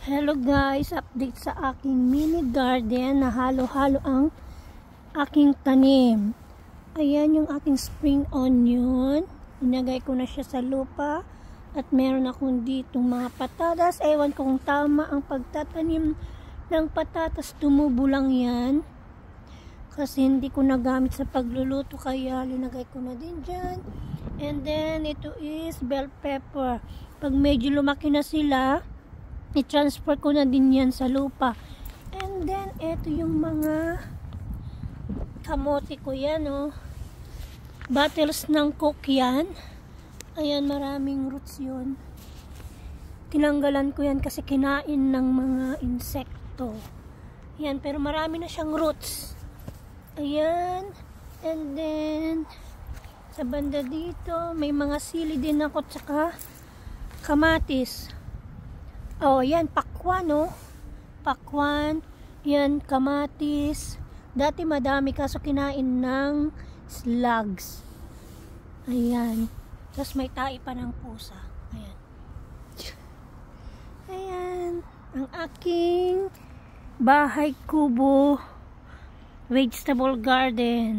Hello guys, update sa aking mini garden na halo-halo ang aking tanim. Ayan yung aking spring onion. Inagay ko na siya sa lupa. At meron akong ditong mga patatas. Ewan ko kung tama ang pagtatanim ng patatas. Tumubo lang yan. Kasi hindi ko nagamit sa pagluluto. Kaya linagay ko na din dyan. And then ito is bell pepper. Pag medyo lumaki na sila, i-transfer ko na din yan sa lupa. And then, ito yung mga kamote ko yan, oh. Bottles ng Coke yan. Ayan, maraming roots yun. Tinanggalan ko yan kasi kinain ng mga insekto. Ayan, pero marami na siyang roots. Ayan. And then, sa banda dito, may mga sili din ako, tsaka kamatis. Oh, yan, pakwan, no? Pakwan, yan, kamatis. Dati madami kaso kinain ng slugs. Ayan. Tapos may tai pa ng pusa. Ayan. Ayan. Ang aking bahay kubo vegetable garden.